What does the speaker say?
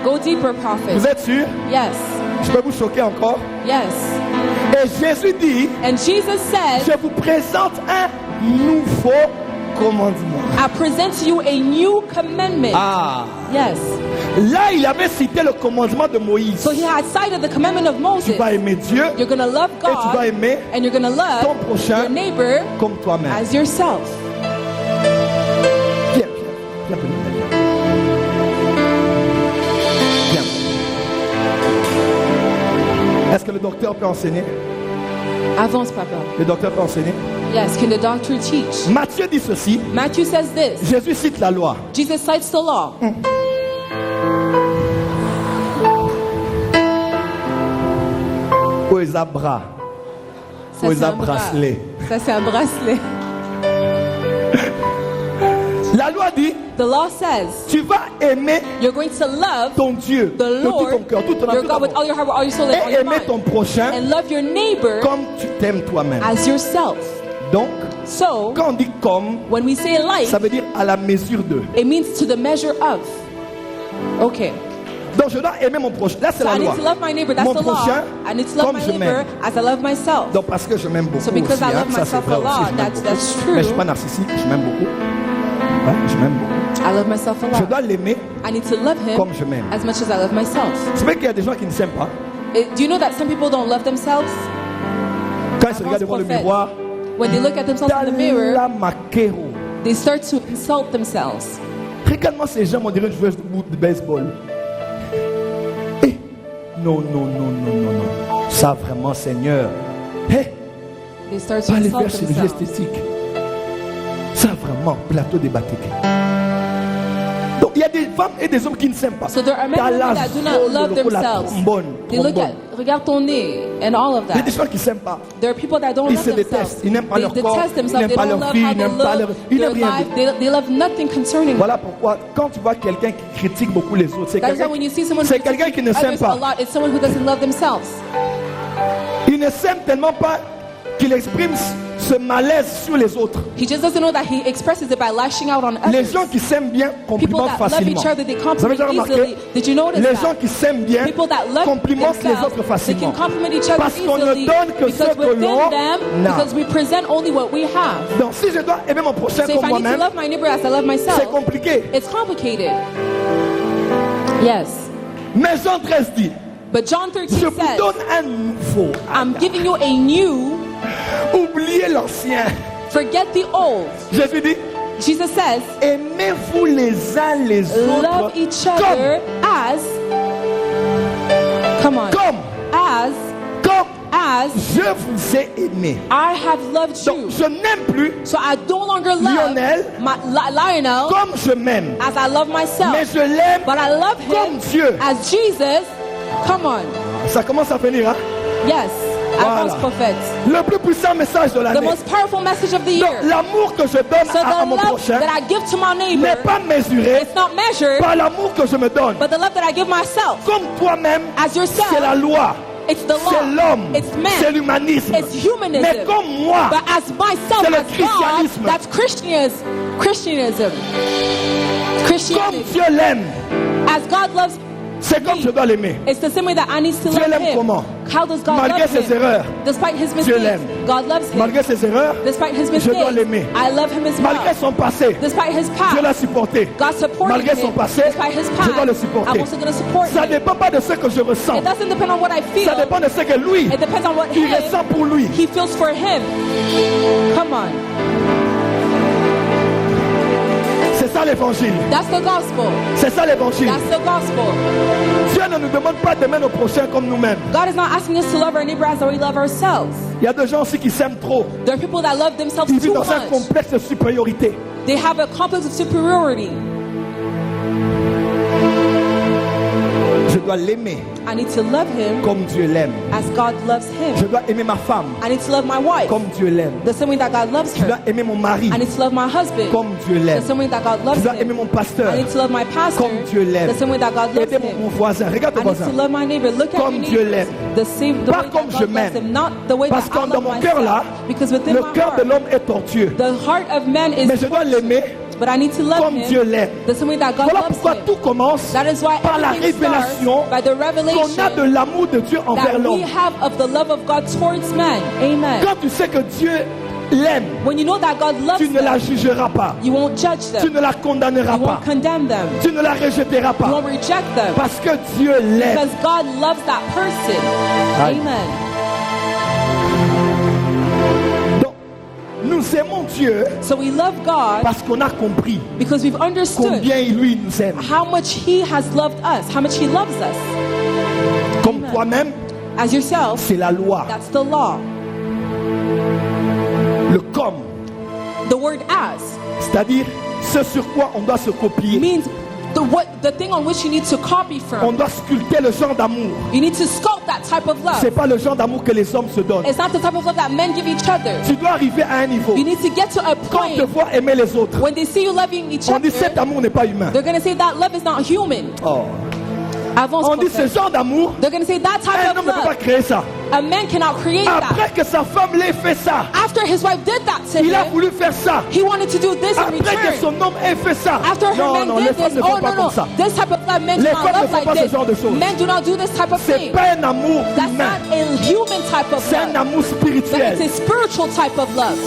Go deeper, prophet. Vous êtes sûr? Yes. Je peux vous choquer encore? Yes. Et Jésus dit, And Jesus said, je vous présente un nouveau commandement. I present to you a new commandment. Ah. Yes. Là, il avait cité le commandement de Moïse. So he had cited the commandment of Tu Moses. vas aimer Dieu You're going to love et tu vas God aimer and you're going to love ton prochain your neighbor comme toi-même. as yourself. Viens, viens, viens. Viens. Est-ce que le docteur peut enseigner? Avance, Papa. Le docteur peut enseigner? Yes. Can the doctor teach? Matthieu dit ceci. Matthew says this. Jésus cite la loi. Jesus cites the law. Aux bras. Ça, Aux c'est un bras. bracelets. Ça, c'est un bracelet. La loi dit, The law says tu vas aimer you're going to love ton Dieu the de tout Lord, ton cœur, tout ton âme, your tout God ton with all your heart, with all your soul, and all et your aimer ton mind. prochain And love your neighbor comme tu t'aimes toi-même. as yourself. Donc, So, quand on dit comme, when we say like, ça veut dire à la mesure de. it means to the measure of. Okay. Donc, je dois aimer mon prochain. Là, c'est So la I need loi. to love my neighbor. That's Mon the law. prochain, I need to love comme my je neighbor m'aime. as I love myself. Donc, parce que je m'aime beaucoup So because aussi, I love ça, c'est myself vrai a aussi, lot, je m'aime that's beaucoup. true. Mais je suis pas narcissique, je m'aime beaucoup. Ouais, je m'aime beaucoup. I love myself a Je lot. dois l'aimer I need to love him comme je m'aime. as much as I love myself. Tu sais qu'il y a des gens qui ne s'aiment pas. Do you know that some people don't love themselves? Quand ils se regardent devant le Prophète. miroir, When they look at themselves in the mirror, la maquero. they start to insult themselves. Regarde-moi ces gens, on dirait une joueuse de baseball. Eh, non, non, non, non, non, non. Ça vraiment, Seigneur. Eh, They start to pas les insult faire chirurgie themselves. esthétique. Ça vraiment, plateau débattée. Donc il y a des femmes et des hommes qui ne s'aiment pas. So there are men and women that do not love themselves. They look at, regarde ton nez and all of Il y a des that. gens qui ne s'aiment pas. There are people that don't Ils love se themselves. détestent. Ils n'aiment pas They leur corps. detest Ils themselves. n'aiment They pas don't leur love vie. how Ils they n'aiment pas leur... look, Ils their n'aiment rien. life. They love nothing concerning Voilà pourquoi quand tu vois quelqu'un qui critique beaucoup les autres, c'est That's why quelqu'un when you see someone c'est quelqu'un qui ne s'aime others a pas. lot, it's someone who doesn't love themselves. Il ne s'aime tellement pas qu'il exprime ce malaise sur les autres. He just doesn't know that he expresses it by lashing out on Les others. gens qui s'aiment bien People complimentent that love facilement. each other, they Vous avez déjà compliment remarqué? easily. Did you notice Les that? gens qui s'aiment bien People that love complimentent les themselves, autres they facilement. can compliment each other Parce qu'on ne easily donne que ce because que within l'on them, a. because we present only what we have. Donc si je dois aimer mon prochain So if comme I need to moi-même, love my neighbor as I love c'est myself, compliqué. it's complicated. Yes. Mais Jean 13 dit, But John 13 je vous says, donne un nouveau. I'm giving you a new, Oubliez l'ancien. forget the old. Jésus dit, Jesus says, aimez-vous les uns les autres love each other as, come on, comme as je vous ai aimé. I have loved Donc you. je n'aime plus So I no longer love Lionel Lionel comme je m'aime, as I love myself, mais je l'aime but I love comme him Dieu. as Jesus. Come on. Ça commence à venir, hein? Yes. Voilà. Advanced prophet. Le plus puissant message de The l'année. most powerful message of the Donc year. l'amour que je donne So à the mon love prochain that I give to my neighbor, n'est pas mesuré it's not measured, par l'amour que je me donne. but the love that I give myself Comme toi-même, as yourself. c'est la loi, It's the c'est law. l'homme, It's c'est man. l'humanisme. It's humanism. Mais comme moi, But as myself, c'est le as God, christianisme. that's Christianism. Comme Christianity. Dieu l'aime, As God loves, c'est comme je dois l'aimer. it's the same way that I need to Dieu love l'aime him. comment? How does God Malgré love ses him? erreurs, Despite his Dieu mistakes, l'aime. God loves him. Malgré ses erreurs, Despite his je dois mistakes, l'aimer. I love him as Malgré well. son passé, Despite his Dieu l'a past, supporté. God supported Malgré son him. passé, Despite his je dois le past, supporter. I'm also going to support Ça ne him. dépend pas de ce que je ressens. It doesn't depend on what I feel. Ça dépend de ce que lui, It depends on what il ressent pour lui. he feels for him. Come on. C'est ça l'évangile. That's the gospel. C'est ça l'évangile. That's the gospel. Dieu ne nous demande pas d'aimer nos prochains comme nous-mêmes. God is not asking us to love our neighbor as we love ourselves. Il y a des gens aussi qui s'aiment trop. There are people that love themselves Ils vivent too dans un much. complexe de supériorité. They have a complex of superiority. Je dois l'aimer I need to love him comme Dieu l'aime. as God loves Je him. dois aimer ma femme I need to love my wife comme Dieu l'aime. the same way that God loves Je dois her. aimer mon mari I need to love my husband comme Dieu the l'aime. same way that God Je loves dois aimer him. mon pasteur I need to love my pastor comme Dieu l'aime. the same way that God loves Aider mon him. voisin. Regarde ton I need voisin. to love my neighbor. Look at Comme your Dieu neighbor. l'aime. The same, the Pas way comme that je God loves m'aime. him, not the way Parce that que I dans love mon cœur là, myself. Because within le my cœur de heart, l'homme est tortueux. the heart of man is Mais je dois l'aimer But I need to love comme him Dieu l'aime. the same way that God Voilà loves pourquoi him. tout commence That is why par la everything starts révélation by the qu'on a revelation de l'amour de Dieu envers that we l'homme. have of the love of God towards man. Amen. Quand tu sais que Dieu l'aime, When you know that God loves tu ne la them, jugeras pas. you won't judge Tu them. ne la condamneras You pas. won't condemn them. Tu ne la rejetteras You pas. won't reject them. Parce que Dieu l'aime. Because God loves that person. Aye. Amen. Donc, nous aimons Dieu So we love God parce qu'on a compris because we've understood combien lui nous aime. how much He has loved us, how much He loves us. Comme Amen. toi-même, As yourself, c'est la loi. that's the law. Le comme, The word as c'est-à-dire ce sur quoi on doit se copier. means the thing on which you need to copy On from. doit sculpter le genre d'amour. You need to sculpt that type of love. C'est pas le genre d'amour que les hommes se donnent. It's not the type of love that men give each other. Tu dois arriver à un niveau. You need to get to a Quand on te point voit aimer les autres, when they see you loving each on other, dit cet amour n'est pas humain. they're going to say that love is not human. Oh. Avance, On dit ce prophète. genre d'amour, They're going to say that type un of homme ne peut pas love. créer ça. A man cannot create that. Après que sa femme l'ait fait ça, After his wife did that to il a him, voulu faire ça. he wanted to do this in Après que return. son homme ait fait ça. After her Non, man non, les did femmes this, ne font oh pas no, comme no, ça. this type of love, men do Les not femmes ne love font pas like ce genre de this. choses. Men do not do this type of C'est thing. pas un amour That's humain. not a human type of C'est un love. amour But spirituel. it's a spiritual type of love.